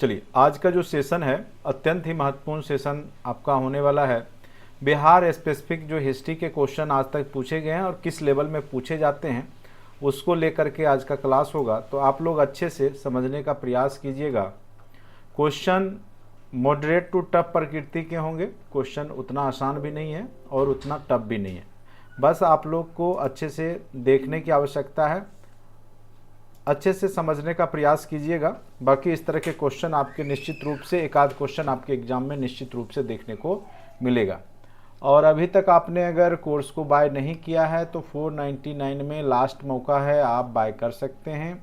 चलिए, आज का जो सेशन है अत्यंत ही महत्वपूर्ण सेशन आपका होने वाला है। बिहार स्पेसिफिक जो हिस्ट्री के क्वेश्चन आज तक पूछे गए हैं और किस लेवल में पूछे जाते हैं उसको लेकर के आज का क्लास होगा। तो आप लोग अच्छे से समझने का प्रयास कीजिएगा। क्वेश्चन मॉडरेट टू टफ प्रकृति के होंगे। क्वेश्चन उतना आसान भी नहीं है और उतना टफ भी नहीं है। बस आप लोग को अच्छे से देखने की आवश्यकता है, अच्छे से समझने का प्रयास कीजिएगा। बाकी इस तरह के क्वेश्चन आपके निश्चित रूप से एक आध क्वेश्चन आपके एग्जाम में निश्चित रूप से देखने को मिलेगा। और अभी तक आपने अगर कोर्स को बाय नहीं किया है तो 499 में लास्ट मौका है, आप बाय कर सकते हैं।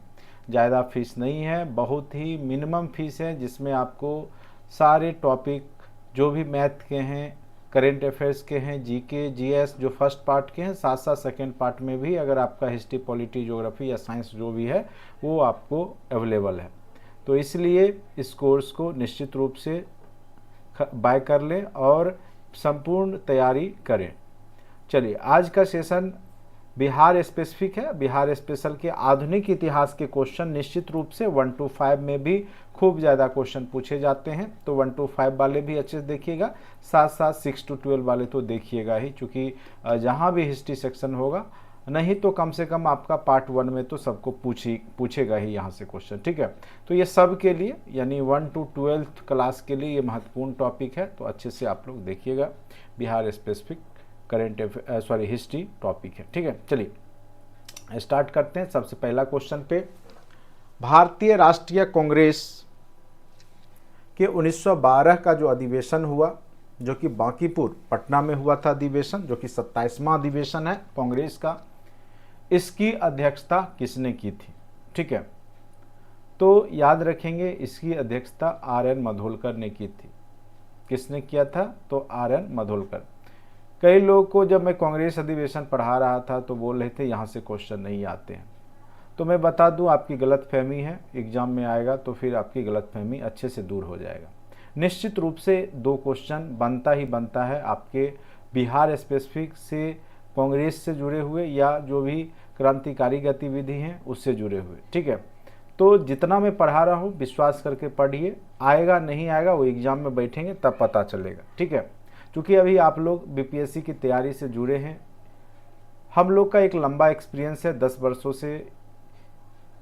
ज़्यादा फीस नहीं है, बहुत ही मिनिमम फीस है, जिसमें आपको सारे टॉपिक जो भी मैथ के हैं, करेंट अफेयर्स के हैं, जीके जीएस जो फर्स्ट पार्ट के हैं, साथ साथ सेकेंड पार्ट में भी अगर आपका हिस्ट्री पॉलिटी ज्योग्राफी या साइंस जो भी है वो आपको अवेलेबल है। तो इसलिए इस कोर्स को निश्चित रूप से बाय कर लें और संपूर्ण तैयारी करें। चलिए, आज का सेशन बिहार स्पेसिफिक है। बिहार स्पेशल के आधुनिक इतिहास के क्वेश्चन निश्चित रूप से 1 to 5 में भी खूब ज़्यादा क्वेश्चन पूछे जाते हैं, तो 1 to 5 वाले भी अच्छे से देखिएगा, साथ साथ 6 to 12 वाले तो देखिएगा ही, क्योंकि जहाँ भी हिस्ट्री सेक्शन होगा नहीं तो कम से कम आपका पार्ट 1 में तो सबको पूछेगा ही यहाँ से क्वेश्चन। ठीक है, तो ये सब के लिए यानी 1 to 12 क्लास के लिए ये महत्वपूर्ण टॉपिक है, तो अच्छे से आप लोग देखिएगा। बिहार स्पेसिफिक हिस्ट्री टॉपिक है। ठीक है, चलिए स्टार्ट करते हैं। सबसे पहला क्वेश्चन पे, भारतीय राष्ट्रीय कांग्रेस के 1912 का जो अधिवेशन हुआ, जो कि बांकीपुर पटना में हुआ था अधिवेशन, जो कि 27वां अधिवेशन है कांग्रेस का, इसकी अध्यक्षता किसने की थी? ठीक है, तो याद रखेंगे इसकी अध्यक्षता आर.एन. मधोलकर ने की थी। किसने किया था? तो आर.एन. मधोलकर। कई लोगों को जब मैं कांग्रेस अधिवेशन पढ़ा रहा था तो बोल रहे थे यहाँ से क्वेश्चन नहीं आते हैं, तो मैं बता दूं आपकी गलतफहमी है, एग्जाम में आएगा तो फिर आपकी गलतफहमी अच्छे से दूर हो जाएगा। निश्चित रूप से 2 क्वेश्चन बनता ही बनता है आपके बिहार स्पेसिफिक से, कांग्रेस से जुड़े हुए या जो भी क्रांतिकारी गतिविधि हैं उससे जुड़े हुए। ठीक है, तो जितना मैं पढ़ा रहा हूँ विश्वास करके पढ़िए, आएगा नहीं आएगा वो एग्जाम में बैठेंगे तब पता चलेगा। ठीक है, क्योंकि अभी आप लोग बीपीएससी की तैयारी से जुड़े हैं, हम लोग का एक लंबा एक्सपीरियंस है, 10 वर्षों से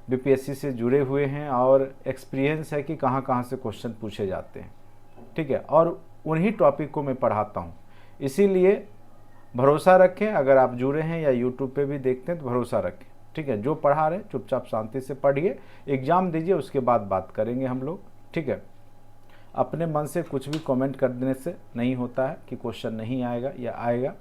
बीपीएससी से जुड़े हुए हैं और एक्सपीरियंस है कि कहाँ कहाँ से क्वेश्चन पूछे जाते हैं। ठीक है, और उन्हीं टॉपिक को मैं पढ़ाता हूँ, इसीलिए भरोसा रखें। अगर आप जुड़े हैं या यूट्यूब पे भी देखते हैं तो भरोसा रखें। ठीक है, जो पढ़ा रहे चुपचाप शांति से पढ़िए, एग्ज़ाम दीजिए, उसके बाद बात करेंगे हम लोग। ठीक है, अपने मन से कुछ भी कमेंट कर देने से नहीं होता है कि क्वेश्चन नहीं आएगा या आएगा।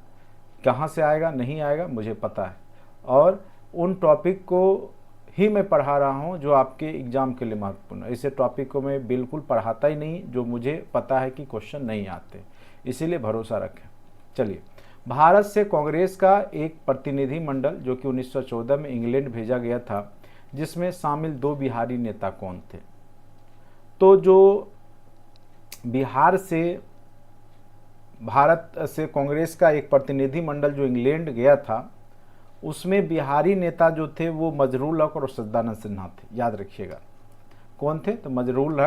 कहाँ से आएगा नहीं आएगा मुझे पता है, और उन टॉपिक को ही मैं पढ़ा रहा हूँ जो आपके एग्ज़ाम के लिए महत्वपूर्ण है। ऐसे टॉपिक को मैं बिल्कुल पढ़ाता ही नहीं जो मुझे पता है कि क्वेश्चन नहीं आते, इसीलिए भरोसा रखें। चलिए, भारत से कांग्रेस का एक प्रतिनिधि मंडल जो कि 1914 में इंग्लैंड भेजा गया था, जिसमें शामिल 2 बिहारी नेता कौन थे? तो जो बिहार से भारत से कांग्रेस का एक प्रतिनिधि मंडल जो इंग्लैंड गया था, उसमें बिहारी नेता जो थे वो मजरूल हक और सच्चिदानंद सिन्हा थे। याद रखिएगा कौन थे? तो मजरूल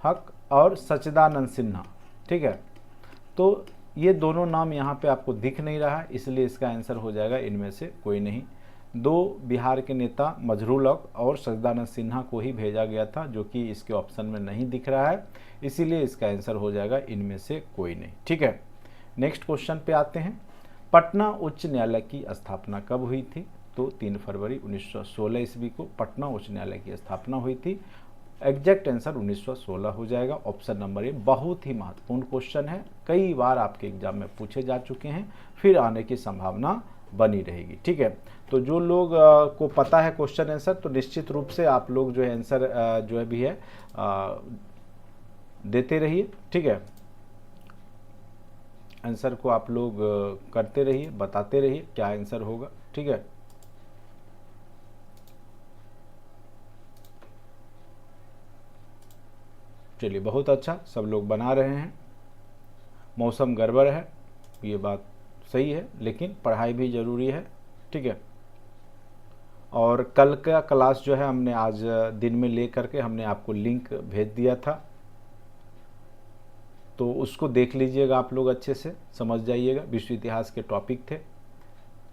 हक और सच्चिदानंद सिन्हा। ठीक है, तो ये दोनों नाम यहाँ पे आपको दिख नहीं रहा है, इसलिए इसका आंसर हो जाएगा इनमें से कोई नहीं। 2 बिहार के नेता मजरूल हक और सच्चिदानंद सिन्हा को ही भेजा गया था, जो कि इसके ऑप्शन में नहीं दिख रहा है, इसीलिए इसका आंसर हो जाएगा इनमें से कोई नहीं। ठीक है, नेक्स्ट क्वेश्चन पे आते हैं। पटना उच्च न्यायालय की स्थापना कब हुई थी? तो 3 फरवरी 1916 ईस्वी को पटना उच्च न्यायालय की स्थापना हुई थी। एग्जैक्ट आंसर 1916 हो जाएगा। ऑप्शन नंबर ए बहुत ही महत्वपूर्ण क्वेश्चन है, कई बार आपके एग्जाम में पूछे जा चुके हैं, फिर आने की संभावना बनी रहेगी। ठीक है, तो जो लोग को पता है क्वेश्चन आंसर, तो निश्चित रूप से आप लोग जो है आंसर जो है भी है देते रहिए। ठीक है, आंसर को आप लोग करते रहिए, बताते रहिए क्या आंसर होगा। ठीक है, चलिए बहुत अच्छा, सब लोग बना रहे हैं। मौसम गड़बड़ है, ये बात सही है, लेकिन पढ़ाई भी ज़रूरी है। ठीक है, और कल का क्लास जो है हमने आज दिन में ले करके हमने आपको लिंक भेज दिया था, तो उसको देख लीजिएगा, आप लोग अच्छे से समझ जाइएगा। विश्व इतिहास के टॉपिक थे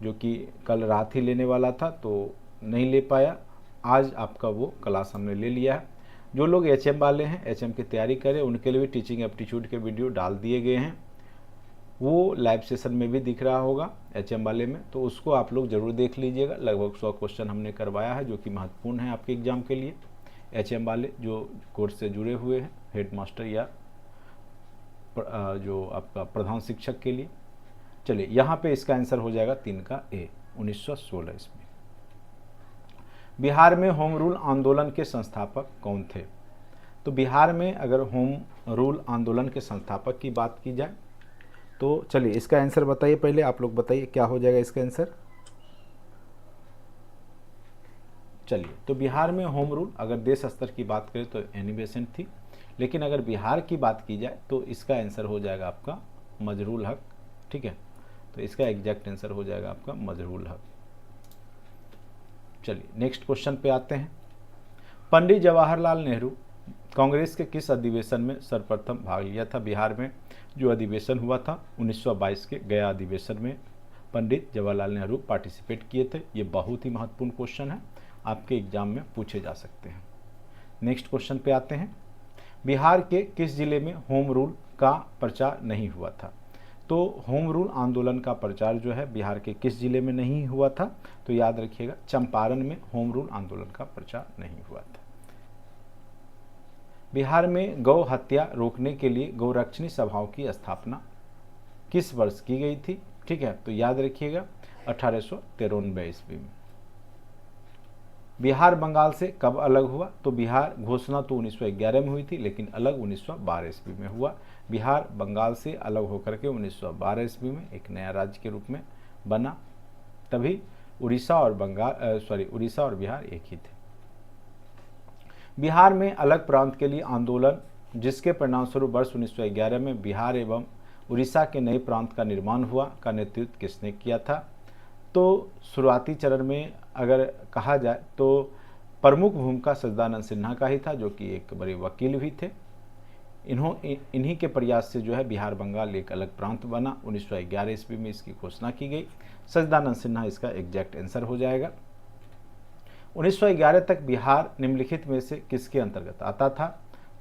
जो कि कल रात ही लेने वाला था तो नहीं ले पाया, आज आपका वो क्लास हमने ले लिया है। जो लोग एचएम वाले हैं, एचएम की तैयारी करें, उनके लिए भी टीचिंग एप्टीट्यूड के वीडियो डाल दिए गए हैं, वो लाइव सेशन में भी दिख रहा होगा एचएम वाले में, तो उसको आप लोग ज़रूर देख लीजिएगा। लगभग 100 क्वेश्चन हमने करवाया है जो कि महत्वपूर्ण है आपके एग्जाम के लिए। एचएम वाले जो कोर्स से जुड़े हुए हैं, हेड मास्टर या जो आपका प्रधान शिक्षक के लिए। चलिए यहाँ पे इसका आंसर हो जाएगा 3 का ए, 1916 ईस्वी। बिहार में होम रूल आंदोलन के संस्थापक कौन थे? तो बिहार में अगर होम रूल आंदोलन के संस्थापक की बात की जाए तो चलिए इसका आंसर बताइए, पहले आप लोग बताइए क्या हो जाएगा इसका आंसर। चलिए, तो बिहार में होम रूल अगर देश स्तर की बात करें तो एनी बेसेंट थी, लेकिन अगर बिहार की बात की जाए तो इसका आंसर हो जाएगा आपका मजरूल हक। ठीक है, तो इसका एग्जैक्ट आंसर हो जाएगा आपका मजरूल हक। चलिए नेक्स्ट क्वेश्चन पे आते हैं। पंडित जवाहरलाल नेहरू कांग्रेस के किस अधिवेशन में सर्वप्रथम भाग लिया था? बिहार में जो अधिवेशन हुआ था 1922 के गया अधिवेशन में पंडित जवाहरलाल नेहरू पार्टिसिपेट किए थे। ये बहुत ही महत्वपूर्ण क्वेश्चन है, आपके एग्जाम में पूछे जा सकते हैं। नेक्स्ट क्वेश्चन पे आते हैं। बिहार के किस जिले में होम रूल का प्रचार नहीं हुआ था? तो होम रूल आंदोलन का प्रचार जो है बिहार के किस जिले में नहीं हुआ था? तो याद रखिएगा, चंपारण में होम रूल आंदोलन का प्रचार नहीं हुआ था। बिहार में गौ हत्या रोकने के लिए गौरक्षणी सभाओं की स्थापना किस वर्ष की गई थी? ठीक है, तो याद रखिएगा 1893 ईस्वी में। बिहार बंगाल से कब अलग हुआ? तो बिहार घोषणा तो 1911 में हुई थी, लेकिन अलग 1912 ईस्वी में हुआ। बिहार बंगाल से अलग होकर के 1912 ईस्वी में एक नया राज्य के रूप में बना, तभी उड़ीसा और उड़ीसा और बिहार एक ही थे। बिहार में अलग प्रांत के लिए आंदोलन जिसके परिणामस्वरूप वर्ष 1911 में बिहार एवं उड़ीसा के नए प्रांत का निर्माण हुआ, का नेतृत्व किसने किया था? तो शुरुआती चरण में अगर कहा जाए तो प्रमुख भूमिका सच्चिदानंद सिन्हा का ही था, जो कि एक बड़े वकील भी थे। इन्हीं के प्रयास से जो है बिहार बंगाल एक अलग प्रांत बना। 1911 ईस्वी में इसकी घोषणा की गई। सच्चिदानंद सिन्हा इसका एग्जैक्ट आंसर हो जाएगा। 1911 तक बिहार निम्नलिखित में से किसके अंतर्गत आता था?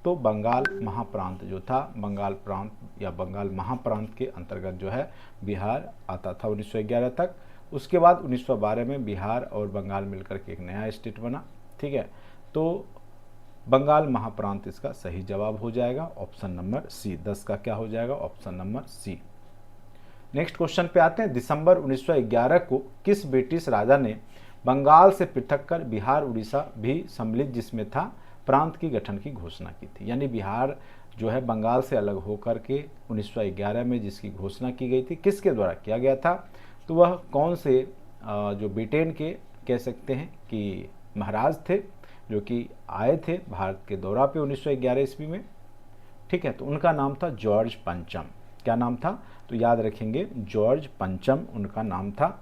तो बंगाल महाप्रांत जो था, बंगाल प्रांत या बंगाल महाप्रांत के अंतर्गत जो है बिहार आता था 1911 तक। उसके बाद 1912 में बिहार और बंगाल मिलकर के एक नया स्टेट बना। ठीक है, तो बंगाल महाप्रांत इसका सही जवाब हो जाएगा, ऑप्शन नंबर सी। 10 का क्या हो जाएगा? Option number C. Next question पे आते हैं। दिसंबर 1911 को किस ब्रिटिश राजा ने बंगाल से पृथक कर बिहार उड़ीसा भी सम्मिलित जिसमें था प्रांत की गठन की घोषणा की थी? यानी बिहार जो है बंगाल से अलग होकर के 1911 में जिसकी घोषणा की गई थी, किसके द्वारा किया गया था? तो वह कौन से जो ब्रिटेन के कह सकते हैं कि महाराज थे, जो कि आए थे भारत के दौरा पे 1911 ईस्वी में। ठीक है, तो उनका नाम था जॉर्ज पंचम। क्या नाम था? तो याद रखेंगे, जॉर्ज पंचम उनका नाम था।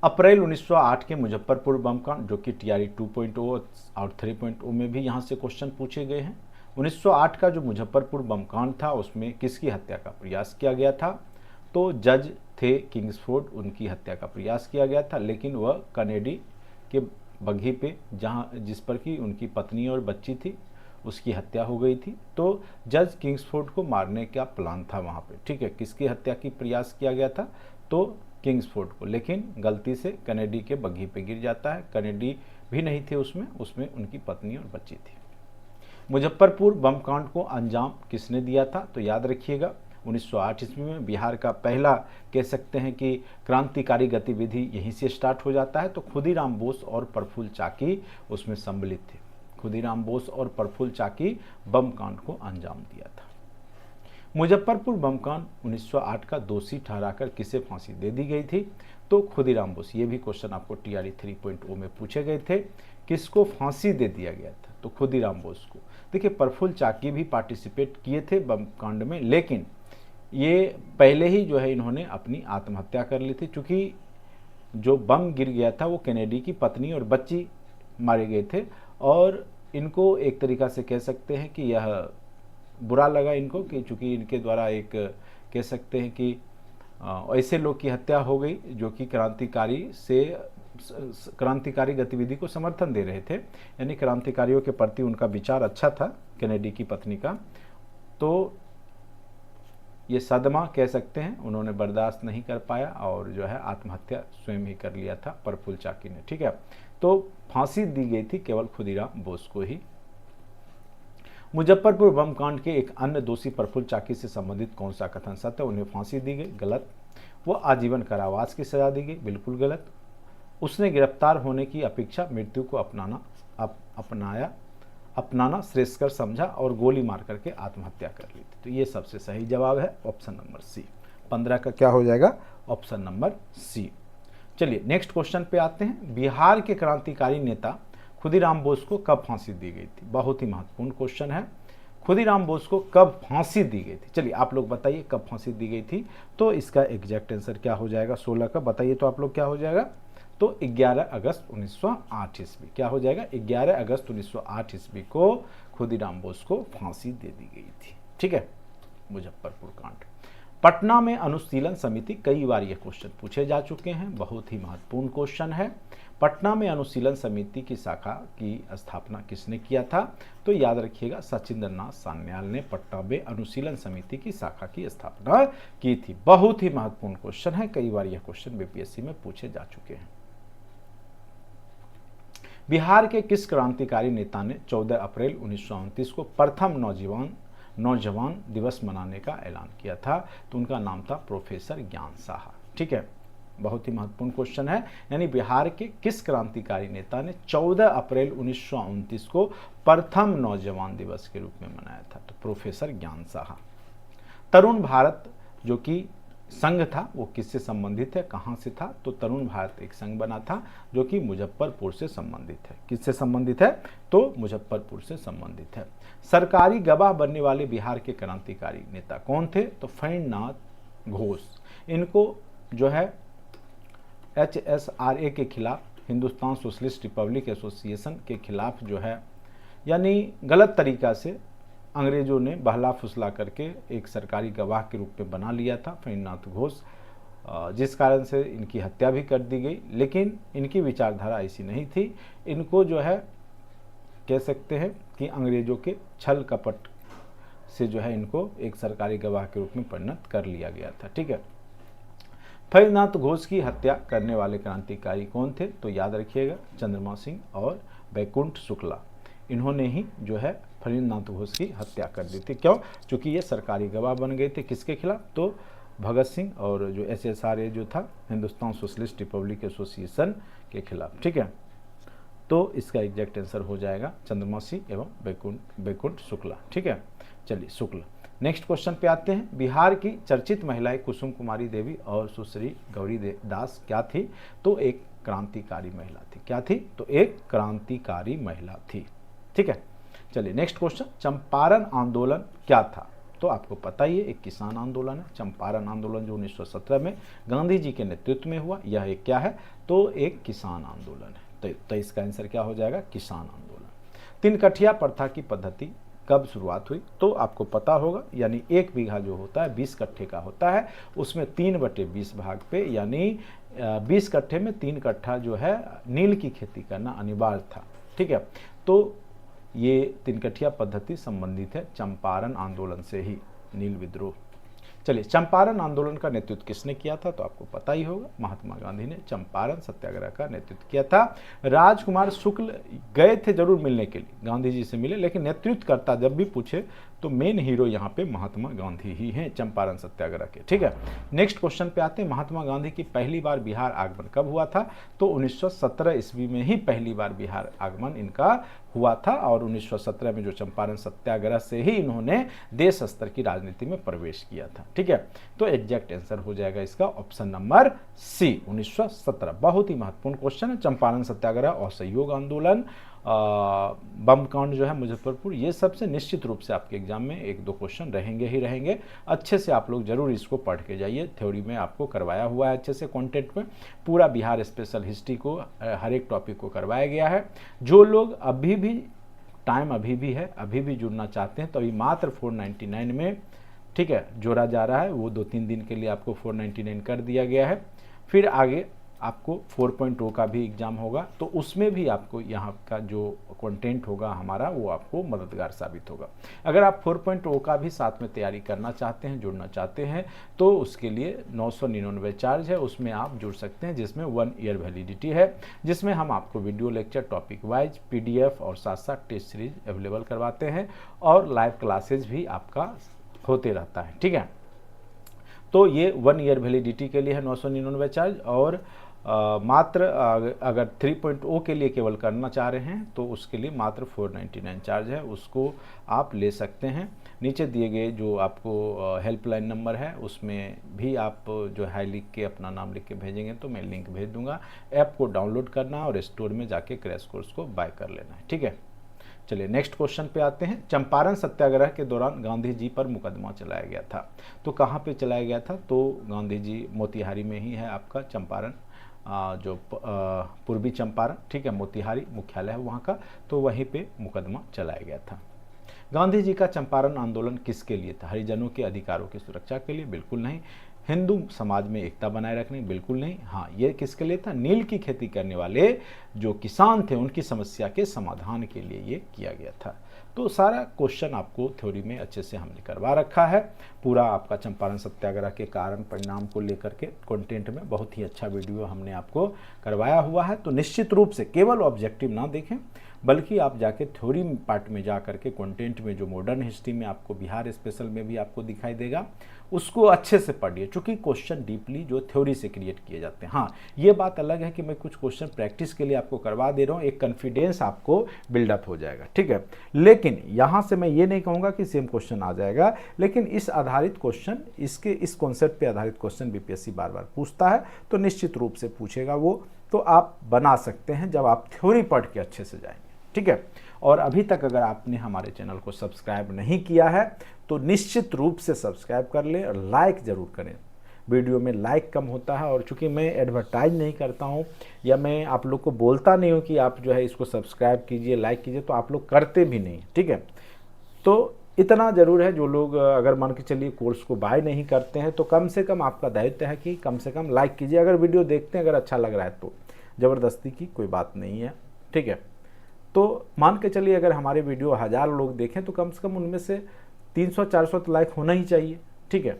अप्रैल 1908 के मुजफ्फरपुर बम कांड, जो कि टीआरई 2.0 और 3.0 में भी यहाँ से क्वेश्चन पूछे गए हैं। 1908 का जो मुजफ्फरपुर बम कांड था उसमें किसकी हत्या का प्रयास किया गया था? तो जज थे किंग्सफोर्ड, उनकी हत्या का प्रयास किया गया था, लेकिन वह कनेडी के बग्घी पे जिस पर कि उनकी पत्नी और बच्ची थी उसकी हत्या हो गई थी। तो जज किंग्सफोर्ड को मारने का प्लान था वहाँ पे। ठीक है, किसकी हत्या की प्रयास किया गया था? तो किंग्सफोर्ड को, लेकिन गलती से कनेडी के बग्घी पे गिर जाता है। कनेडी भी नहीं थे उसमें उनकी पत्नी और बच्ची थी। मुजफ्फरपुर बम कांड को अंजाम किसने दिया था? तो याद रखिएगा 1908 ईस्वी में बिहार का पहला कह सकते हैं कि क्रांतिकारी गतिविधि यहीं से स्टार्ट हो जाता है। तो खुदीराम बोस और प्रफुल्ल चाकी उसमें सम्मिलित थे। खुदीराम बोस और प्रफुल्ल चाकी बम कांड को अंजाम दिया था। मुजफ्फरपुर बम कांड 1908 का दोषी ठहराकर किसे फांसी दे दी गई थी? तो खुदीराम बोस। ये भी क्वेश्चन आपको टीआरई 3.0 में पूछे गए थे, किसको फांसी दे दिया गया था? तो खुदीराम बोस को। देखिए, प्रफुल्ल चाकी भी पार्टिसिपेट किए थे बम कांड में, लेकिन ये पहले ही जो है इन्होंने अपनी आत्महत्या कर ली थी। चूँकि जो बम गिर गया था वो केनेडी की पत्नी और बच्ची मारे गए थे, और इनको एक तरीक़ा से कह सकते हैं कि यह बुरा लगा इनको कि चूँकि इनके द्वारा एक कह सकते हैं कि ऐसे लोग की हत्या हो गई जो कि क्रांतिकारी गतिविधि को समर्थन दे रहे थे, यानी क्रांतिकारियों के प्रति उनका विचार अच्छा था केनेडी की पत्नी का। तो ये सदमा कह सकते हैं, उन्होंने बर्दाश्त नहीं कर पाया और जो है आत्महत्या स्वयं ही कर लिया था प्रफुल्ल चाकी ने। ठीक है, तो फांसी दी गई थी केवल खुदीराम बोस को ही। मुजफ्फरपुर बम कांड के एक अन्य दोषी प्रफुल्ल चाकी से संबंधित कौन सा कथन सत्य? उन्हें फांसी दी गई, गलत। वो आजीवन कारावास की सजा दी गई, बिल्कुल गलत। उसने गिरफ्तार होने की अपेक्षा मृत्यु को अपनाना श्रेष्ठकर समझा और गोली मार करके आत्महत्या कर ली थी। तो ये सबसे सही जवाब है ऑप्शन नंबर सी। 15 का क्या हो जाएगा? Option number C. चलिए नेक्स्ट क्वेश्चन पे आते हैं। बिहार के क्रांतिकारी नेता खुदीराम बोस को कब फांसी दी गई थी? बहुत ही महत्वपूर्ण क्वेश्चन है। खुदीराम बोस को कब फांसी दी गई थी? चलिए आप लोग बताइए कब फांसी दी गई थी। तो इसका एग्जैक्ट आंसर क्या हो जाएगा? 16 का बताइए तो आप लोग क्या हो जाएगा? तो 11 अगस्त 1908 ईस्वी। क्या हो जाएगा? 11 अगस्त 1908 ईस्वी को खुदीराम बोस को फांसी दे दी गई थी। ठीक है, मुजफ्फरपुर कांड। पटना में अनुशीलन समिति, कई बार ये क्वेश्चन पूछे जा चुके हैं, बहुत ही महत्वपूर्ण क्वेश्चन है। पटना में अनुशीलन समिति की शाखा की स्थापना किसने किया था? तो याद रखिएगा सचिंद्र नाथ सान्याल ने पटना में अनुशीलन समिति की शाखा की स्थापना की थी। बहुत ही महत्वपूर्ण क्वेश्चन है, कई बार यह क्वेश्चन बीपीएससी में पूछे जा चुके हैं। बिहार के किस क्रांतिकारी नेता ने 14 अप्रैल 1929 को प्रथम नौजवान दिवस मनाने का ऐलान किया था? तो उनका नाम था प्रोफेसर ज्ञान साहा। ठीक है, बहुत ही महत्वपूर्ण क्वेश्चन है। यानी बिहार के किस क्रांतिकारी नेता ने 14 अप्रैल 1929 को प्रथम नौजवान दिवस के रूप में मनाया था? तो प्रोफेसर ज्ञान साहा। तरुण भारत जो कि संघ था वो किससे संबंधित है, कहाँ से था? तो तरुण भारत एक संघ बना था जो कि मुजफ्फरपुर से संबंधित है। किससे संबंधित है? तो मुजफ्फरपुर से संबंधित है। सरकारी गवाह बनने वाले बिहार के क्रांतिकारी नेता कौन थे? तो फणिनाथ घोष। इनको जो है HSRA के खिलाफ, हिंदुस्तान सोशलिस्ट रिपब्लिक एसोसिएशन के खिलाफ जो है, यानी गलत तरीका से अंग्रेजों ने बहला फुसला करके एक सरकारी गवाह के रूप में बना लिया था फणिनाथ घोष, जिस कारण से इनकी हत्या भी कर दी गई। लेकिन इनकी विचारधारा ऐसी नहीं थी। इनको जो है कह सकते हैं कि अंग्रेजों के छल कपट से जो है इनको एक सरकारी गवाह के रूप में परिणत कर लिया गया था। ठीक है, फणिनाथ घोष की हत्या करने वाले क्रांतिकारी कौन थे? तो याद रखिएगा चंद्रमा सिंह और बैकुंठ शुक्ला। इन्होंने ही जो है फणिनाथ घोष की हत्या कर दी थी। क्यों? क्योंकि ये सरकारी गवाह बन गए थे किसके खिलाफ? तो भगत सिंह और जो HSRA जो था, हिंदुस्तान सोशलिस्ट रिपब्लिक एसोसिएशन के खिलाफ। ठीक है, तो इसका एग्जैक्ट आंसर हो जाएगा चंद्रमा सिंह एवं बैकुंठ शुक्ला। ठीक है, चलिए शुक्ला। नेक्स्ट क्वेश्चन पे आते हैं। बिहार की चर्चित महिलाएं कुसुम कुमारी देवी और सुश्री गौरी दास क्या थी? तो एक क्रांतिकारी महिला थी। क्या थी? तो एक क्रांतिकारी महिला थी। ठीक है, चलिए नेक्स्ट क्वेश्चन। चंपारण आंदोलन क्या था? तो आपको पता ही है, एक किसान आंदोलन है। चंपारण आंदोलन जो 1917 में गांधी जी के नेतृत्व में हुआ, यह एक क्या है? तो एक किसान आंदोलन है। तो इसका आंसर क्या हो जाएगा? किसान आंदोलन। 3 कठिया प्रथा की पद्धति कब शुरुआत हुई? तो आपको पता होगा, यानी 1 बीघा जो होता है 20 कट्ठे का होता है, उसमें 3/20 भाग पे, यानी 20 कट्ठे में 3 कट्ठा जो है नील की खेती करना अनिवार्य था। ठीक है, तो ये 3 कठिया पद्धति संबंधित है चंपारण आंदोलन से ही, नील विद्रोह। चलिए, चंपारण आंदोलन का नेतृत्व किसने किया था? तो आपको पता ही होगा, महात्मा गांधी ने चंपारण सत्याग्रह का नेतृत्व किया था। राजकुमार शुक्ल गए थे जरूर मिलने के लिए, गांधी जी से मिले, लेकिन नेतृत्व करता जब भी पूछे तो मेन हीरो यहाँ पे महात्मा गांधी ही हैं चंपारण सत्याग्रह के। ठीक है, नेक्स्ट क्वेश्चन पे आते हैं। महात्मा गांधी की पहली बार बिहार आगमन कब हुआ था? तो 1917 ईस्वी में ही पहली बार बिहार आगमन इनका हुआ था, और 1917 में जो चंपारण सत्याग्रह से ही इन्होंने देश स्तर की राजनीति में प्रवेश किया था। ठीक है, तो एग्जैक्ट आंसर हो जाएगा इसका ऑप्शन नंबर सी, 1917। बहुत ही महत्वपूर्ण क्वेश्चन है। चंपारण सत्याग्रह, असहयोग आंदोलन बम कांड जो है मुजफ्फरपुर, ये सबसे निश्चित रूप से आपके एग्जाम में 1-2 क्वेश्चन रहेंगे ही रहेंगे। अच्छे से आप लोग जरूर इसको पढ़ के जाइए, थ्योरी में आपको करवाया हुआ है अच्छे से कंटेंट में, पूरा बिहार स्पेशल हिस्ट्री को हर एक टॉपिक को करवाया गया है। जो लोग अभी भी टाइम अभी भी है, अभी भी जुड़ना चाहते हैं तो अभी मात्र 499 में, ठीक है, जोड़ा जा रहा है। वो 2-3 दिन के लिए आपको 499 कर दिया गया है। फिर आगे आपको 4.0 का भी एग्ज़ाम होगा, तो उसमें भी आपको यहाँ का जो कंटेंट होगा हमारा वो आपको मददगार साबित होगा। अगर आप 4.0 का भी साथ में तैयारी करना चाहते हैं, जुड़ना चाहते हैं, तो उसके लिए 999 चार्ज है, उसमें आप जुड़ सकते हैं, जिसमें 1 ईयर वैलिडिटी है, जिसमें हम आपको video lecture topic wise PDF और साथ साथ टेस्ट सीरीज अवेलेबल करवाते हैं और लाइव क्लासेज भी आपका होते रहता है, ठीक है। तो ये 1 ईयर वैलिडिटी के लिए है 999 चार्ज, और मात्र अगर 3.0 के लिए केवल करना चाह रहे हैं तो उसके लिए मात्र 499 चार्ज है, उसको आप ले सकते हैं। नीचे दिए गए जो आपको हेल्पलाइन नंबर है उसमें भी आप जो है लिख के अपना नाम लिख के भेजेंगे तो मैं लिंक भेज दूंगा। ऐप को डाउनलोड करना और स्टोर में जाके क्रैश कोर्स को बाय कर लेना है, ठीक है। चलिए नेक्स्ट क्वेश्चन पे आते हैं। चंपारण सत्याग्रह के दौरान गांधी जी पर मुकदमा चलाया गया था, तो कहाँ पे चलाया गया था? तो गांधी जी मोतिहारी में ही है आपका चंपारण, जो पूर्वी चंपारण, ठीक है, मोतिहारी मुख्यालय है वहाँ का, तो वहीं पे मुकदमा चलाया गया था। गांधी जी का चंपारण आंदोलन किसके लिए था? हरिजनों के अधिकारों की सुरक्षा के लिए? बिल्कुल नहीं। हिंदू समाज में एकता बनाए रखने? बिल्कुल नहीं। हाँ, ये किसके लिए था? नील की खेती करने वाले जो किसान थे उनकी समस्या के समाधान के लिए ये किया गया था। तो सारा क्वेश्चन आपको थ्योरी में अच्छे से हमने करवा रखा है। पूरा आपका चंपारण सत्याग्रह के कारण परिणाम को लेकर के कंटेंट में बहुत ही अच्छा वीडियो हमने आपको करवाया हुआ है। तो निश्चित रूप से केवल ऑब्जेक्टिव ना देखें, बल्कि आप जाके थ्योरी पार्ट में जा करके कंटेंट में जो मॉडर्न हिस्ट्री में आपको बिहार स्पेशल में भी आपको दिखाई देगा उसको अच्छे से पढ़िए, क्योंकि क्वेश्चन डीपली जो थ्योरी से क्रिएट किए जाते हैं। हाँ, ये बात अलग है कि मैं कुछ क्वेश्चन प्रैक्टिस के लिए आपको करवा दे रहा हूँ, एक कॉन्फिडेंस आपको बिल्डअप हो जाएगा, ठीक है। लेकिन यहाँ से मैं ये नहीं कहूँगा कि सेम क्वेश्चन आ जाएगा, लेकिन इस आधारित क्वेश्चन, इस कॉन्सेप्ट पे आधारित क्वेश्चन BPSC बार बार पूछता है, तो निश्चित रूप से पूछेगा वो, तो आप बना सकते हैं जब आप थ्योरी पढ़ के अच्छे से जाएंगे, ठीक है। और अभी तक अगर आपने हमारे चैनल को सब्सक्राइब नहीं किया है तो निश्चित रूप से सब्सक्राइब कर लें और लाइक ज़रूर करें। वीडियो में लाइक कम होता है, और चूंकि मैं एडवर्टाइज नहीं करता हूं या मैं आप लोग को बोलता नहीं हूं कि आप जो है इसको सब्सक्राइब कीजिए, लाइक कीजिए, तो आप लोग करते भी नहीं, ठीक है। तो इतना ज़रूर है, जो लोग अगर मान के चलिए कोर्स को बाय नहीं करते हैं तो कम से कम आपका दायित्व है कि कम से कम लाइक कीजिए। अगर वीडियो देखते हैं, अगर अच्छा लग रहा है तो, ज़बरदस्ती की कोई बात नहीं है, ठीक है। तो मान के चलिए अगर हमारे वीडियो 1000 लोग देखें तो कम से कम उनमें से 300-400 तो लाइक होना ही चाहिए, ठीक है,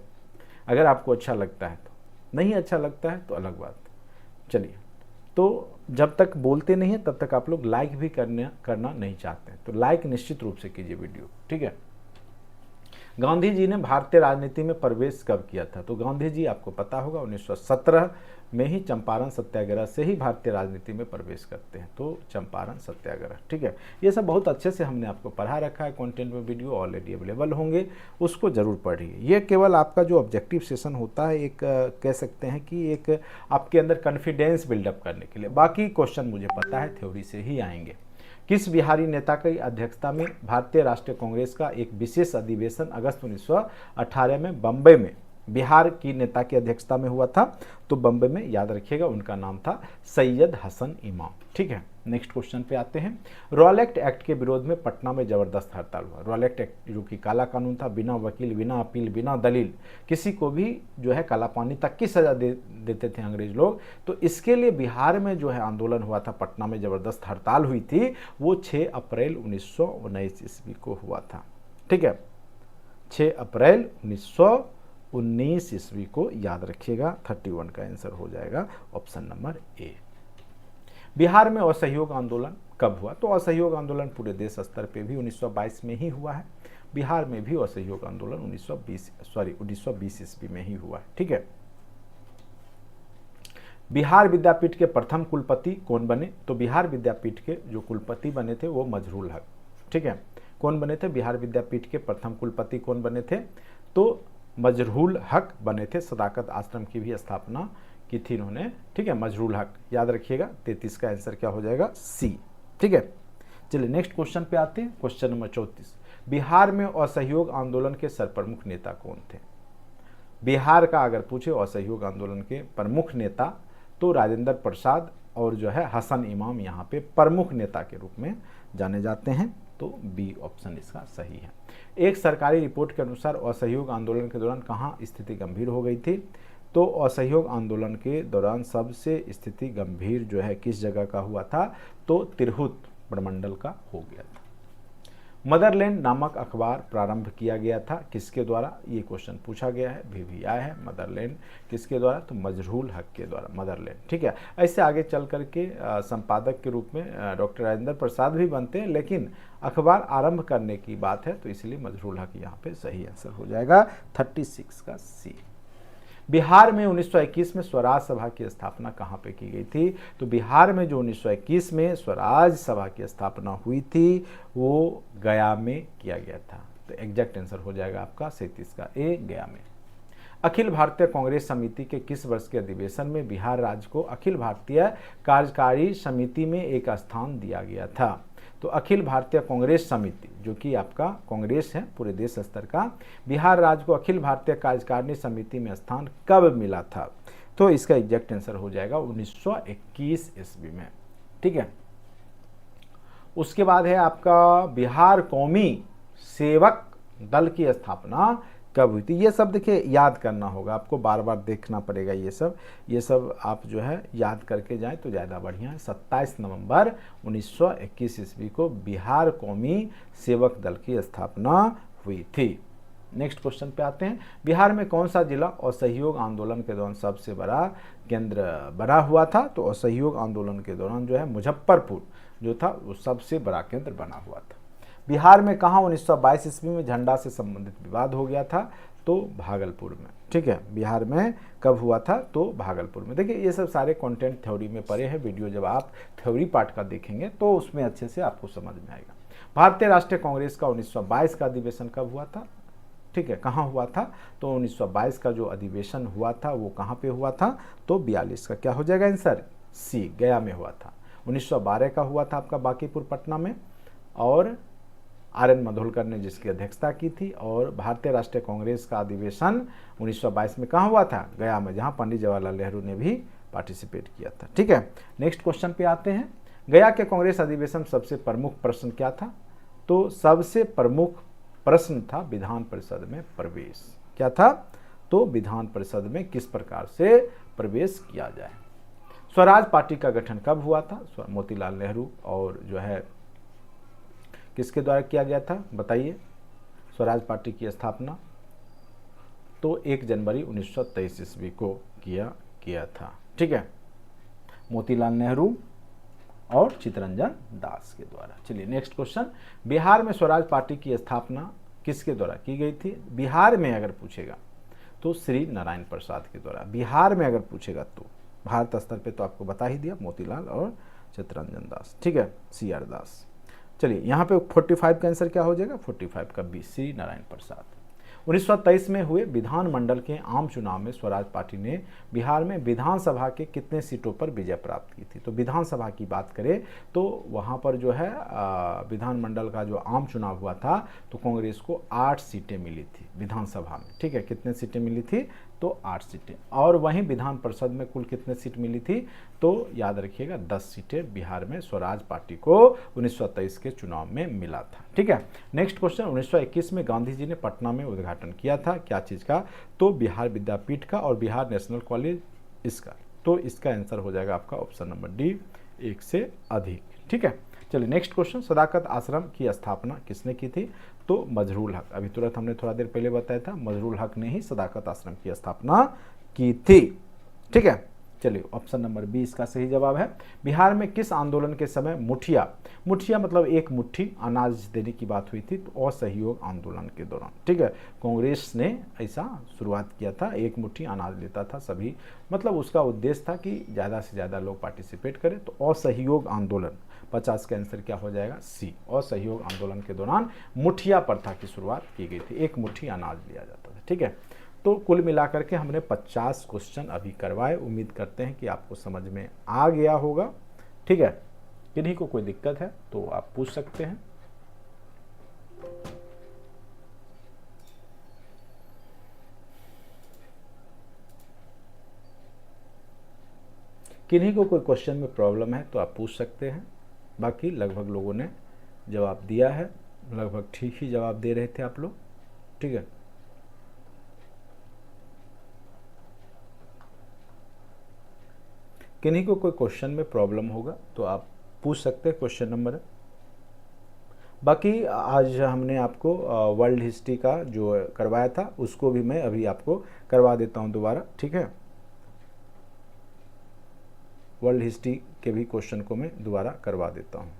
अगर आपको अच्छा लगता है तो। नहीं अच्छा लगता है तो अलग बात। चलिए, तो जब तक बोलते नहीं है तब तक आप लोग लाइक भी करना नहीं चाहते हैं, तो लाइक निश्चित रूप से कीजिए वीडियो, ठीक है। गांधी जी ने भारतीय राजनीति में प्रवेश कब किया था? तो गांधी जी आपको पता होगा 1917 में ही चंपारण सत्याग्रह से ही भारतीय राजनीति में प्रवेश करते हैं, तो चंपारण सत्याग्रह, ठीक है। ये सब बहुत अच्छे से हमने आपको पढ़ा रखा है, कंटेंट में वीडियो ऑलरेडी अवेलेबल होंगे, उसको ज़रूर पढ़िए। ये केवल आपका जो ऑब्जेक्टिव सेशन होता है, एक कह सकते हैं कि एक आपके अंदर कॉन्फिडेंस बिल्डअप करने के लिए। बाकी क्वेश्चन मुझे पता है थ्योरी से ही आएंगे। किस बिहारी नेता की अध्यक्षता में भारतीय राष्ट्रीय कांग्रेस का एक विशेष अधिवेशन अगस्त 1918 में बम्बई में बिहार की नेता की अध्यक्षता में हुआ था? तो बम्बई में, याद रखिएगा, उनका नाम था सैयद हसन इमाम, ठीक है। नेक्स्ट क्वेश्चन पे आते हैं। रॉलेट एक्ट के विरोध में पटना में जबरदस्त हड़ताल हुआ। रॉलेट एक्ट जो कि काला कानून था, बिना वकील, बिना अपील, बिना दलील किसी को भी जो है काला पानी तक की सजा देते थे अंग्रेज लोग। तो इसके लिए बिहार में जो है आंदोलन हुआ था, पटना में जबरदस्त हड़ताल हुई थी, वो 6 अप्रैल 1919 ईस्वी को हुआ था, ठीक है। 6 अप्रैल 1919 ईस्वी को, याद रखिएगा। 31 का आंसर हो जाएगा ऑप्शन नंबर ए। बिहार में असहयोग आंदोलन कब हुआ? तो असहयोग आंदोलन पूरे देश स्तर पे भी 1922 में ही हुआ है। बिहार में भी असहयोग आंदोलन 1920 ईस्वी में ही हुआ है, ठीक है। बिहार विद्यापीठ के प्रथम कुलपति कौन बने? तो बिहार विद्यापीठ के जो कुलपति बने थे वो मजरूल हक, ठीक है। कौन बने थे? बिहार विद्यापीठ के प्रथम कुलपति कौन बने थे? तो मजरूल हक बने थे। सदाकत आश्रम की भी स्थापना की थी इन्होंने, ठीक है, मजरूल हक, याद रखिएगा। 33 का आंसर क्या हो जाएगा? सी, ठीक है। चलिए नेक्स्ट क्वेश्चन पे आते हैं। क्वेश्चन नंबर 34, बिहार में असहयोग आंदोलन के सरप्रमुख नेता कौन थे? बिहार का अगर पूछे असहयोग आंदोलन के प्रमुख नेता तो राजेंद्र प्रसाद और जो है हसन इमाम यहाँ पे प्रमुख नेता के रूप में जाने जाते हैं, तो बी ऑप्शन इसका सही है। एक सरकारी रिपोर्ट के अनुसार असहयोग आंदोलन के दौरान कहाँ स्थिति गंभीर हो गई थी? तो असहयोग आंदोलन के दौरान सबसे स्थिति गंभीर जो है किस जगह का हुआ था? तो तिरहुत प्रमंडल का हो गया था। मदरलैंड नामक अखबार प्रारंभ किया गया था किसके द्वारा? ये क्वेश्चन पूछा गया है, भी आया है। मदरलैंड किसके द्वारा? तो मजरूल हक के द्वारा, मदरलैंड। ठीक है, ऐसे आगे चल करके संपादक के रूप में डॉक्टर राजेंद्र प्रसाद भी बनते हैं, लेकिन अखबार आरंभ करने की बात है तो इसलिए मजरूल हक यहाँ पे सही आंसर हो जाएगा 36 का सी। बिहार में 1921 में स्वराज सभा की स्थापना कहाँ पे की गई थी? तो बिहार में जो 1921 में स्वराज सभा की स्थापना हुई थी वो गया में किया गया था। तो एग्जैक्ट आंसर हो जाएगा आपका 37 का ए, गया में। अखिल भारतीय कांग्रेस समिति के किस वर्ष के अधिवेशन में बिहार राज्य को अखिल भारतीय कार्यकारी समिति में एक स्थान दिया गया था? तो अखिल भारतीय कांग्रेस समिति जो कि आपका कांग्रेस है पूरे देश स्तर का, बिहार राज्य को अखिल भारतीय कार्यकारिणी समिति में स्थान कब मिला था? तो इसका एग्जैक्ट आंसर हो जाएगा 1921 ईस्वी में। ठीक है, उसके बाद है आपका बिहार कौमी सेवक दल की स्थापना कब हुई थी? ये सब देखिए याद करना होगा आपको, बार बार देखना पड़ेगा। ये सब आप जो है याद करके जाएं तो ज़्यादा बढ़िया है। 27 नवंबर 1921 ईस्वी को बिहार कौमी सेवक दल की स्थापना हुई थी। नेक्स्ट क्वेश्चन पे आते हैं। बिहार में कौन सा जिला असहयोग आंदोलन के दौरान सबसे बड़ा केंद्र बना हुआ था? तो असहयोग आंदोलन के दौरान जो है मुजफ्फरपुर जो था वो सबसे बड़ा केंद्र बना हुआ था। बिहार में कहाँ 1922 ईस्वी में झंडा से संबंधित विवाद हो गया था? तो भागलपुर में। ठीक है, बिहार में कब हुआ था? तो भागलपुर में। देखिए ये सब सारे कंटेंट थ्योरी में पड़े हैं, वीडियो जब आप थ्योरी पार्ट का देखेंगे तो उसमें अच्छे से आपको समझ में आएगा। भारतीय राष्ट्रीय कांग्रेस का 1922 का अधिवेशन कब हुआ था? ठीक है, कहाँ हुआ था? तो 1922 का जो अधिवेशन हुआ था वो कहाँ पे हुआ था? तो 42 का क्या हो जाएगा आंसर? सी, गया में हुआ था। 1912 का हुआ था आपका बांकीपुर पटना में, और RN मधोलकर ने जिसकी अध्यक्षता की थी। और भारतीय राष्ट्रीय कांग्रेस का अधिवेशन 1922 में कहाँ हुआ था? गया में, जहाँ पंडित जवाहरलाल नेहरू ने भी पार्टिसिपेट किया था। ठीक है, नेक्स्ट क्वेश्चन पे आते हैं। गया के कांग्रेस अधिवेशन सबसे प्रमुख प्रश्न क्या था? तो सबसे प्रमुख प्रश्न था विधान परिषद में प्रवेश। क्या था? तो विधान परिषद में किस प्रकार से प्रवेश किया जाए। स्वराज पार्टी का गठन कब हुआ था? मोतीलाल नेहरू और जो है किसके द्वारा किया गया था बताइए? स्वराज पार्टी की स्थापना तो 1 जनवरी 1923 ईस्वी को किया गया था। ठीक है, मोतीलाल नेहरू और चित्तरंजन दास के द्वारा। चलिए नेक्स्ट क्वेश्चन। बिहार में स्वराज पार्टी की स्थापना किसके द्वारा की गई थी? बिहार में अगर पूछेगा तो श्री नारायण प्रसाद के द्वारा। बिहार में अगर पूछेगा तो भारत स्तर पे तो आपको बता ही दिया, मोतीलाल और चित्तरंजन दास। ठीक है, CR दास। चलिए यहाँ पे 45 का आंसर क्या हो जाएगा? 45 का बी, श्री नारायण प्रसाद। 1923 में हुए विधानमंडल के आम चुनाव में स्वराज पार्टी ने बिहार में विधानसभा के कितने सीटों पर विजय प्राप्त की थी? तो विधानसभा की बात करें तो वहाँ पर जो है विधानमंडल का जो आम चुनाव हुआ था तो कांग्रेस को 8 सीटें मिली थी विधानसभा में। ठीक है, कितने सीटें मिली थी? तो 8 सीटें। और वहीं विधान परिषद में कुल कितने सीट मिली थी? तो याद रखिएगा 10 सीटें बिहार में स्वराज पार्टी को 1923 के चुनाव में मिला था। ठीक है, नेक्स्ट क्वेश्चन। 1921 में गांधी जी ने पटना में उद्घाटन किया था क्या चीज़ का? तो बिहार विद्यापीठ का और बिहार नेशनल कॉलेज इसका। तो इसका आंसर हो जाएगा आपका ऑप्शन नंबर डी, 1 से अधिक। ठीक है, चलिए नेक्स्ट क्वेश्चन। सदाकत आश्रम की स्थापना किसने की थी? तो मजरूल हक। अभी तुरंत हमने थोड़ा देर पहले बताया था, मजरूल हक ने ही सदाकत आश्रम की स्थापना की थी। ठीक है, चलिए ऑप्शन नंबर बी इसका सही जवाब है। बिहार में किस आंदोलन के समय मुठिया मतलब एक मुट्ठी अनाज देने की बात हुई थी? तो असहयोग आंदोलन के दौरान। ठीक है, कांग्रेस ने ऐसा शुरुआत किया था, एक मुट्ठी अनाज लेता था सभी, मतलब उसका उद्देश्य था कि ज़्यादा से ज़्यादा लोग पार्टिसिपेट करें। तो असहयोग आंदोलन 50 का आंसर क्या हो जाएगा? सी, असहयोग आंदोलन के दौरान मुठिया प्रथा की शुरुआत की गई थी, एक मुट्ठी अनाज लिया जाता था। ठीक है, तो कुल मिलाकर के हमने 50 क्वेश्चन अभी करवाए। उम्मीद करते हैं कि आपको समझ में आ गया होगा। ठीक है, किन्हीं को कोई दिक्कत है तो आप पूछ सकते हैं। किन्हीं को कोई क्वेश्चन में प्रॉब्लम है तो आप पूछ सकते हैं। बाकी लगभग लोगों ने जवाब दिया है, लगभग ठीक ही जवाब दे रहे थे आप लोग, ठीक है। किन्हीं को कोई क्वेश्चन में प्रॉब्लम होगा तो आप पूछ सकते हैं, क्वेश्चन नंबर है। बाकी आज हमने आपको वर्ल्ड हिस्ट्री का जो करवाया था उसको भी मैं अभी आपको करवा देता हूं दोबारा, ठीक है। वर्ल्ड हिस्ट्री के भी क्वेश्चन को मैं दोबारा करवा देता हूं।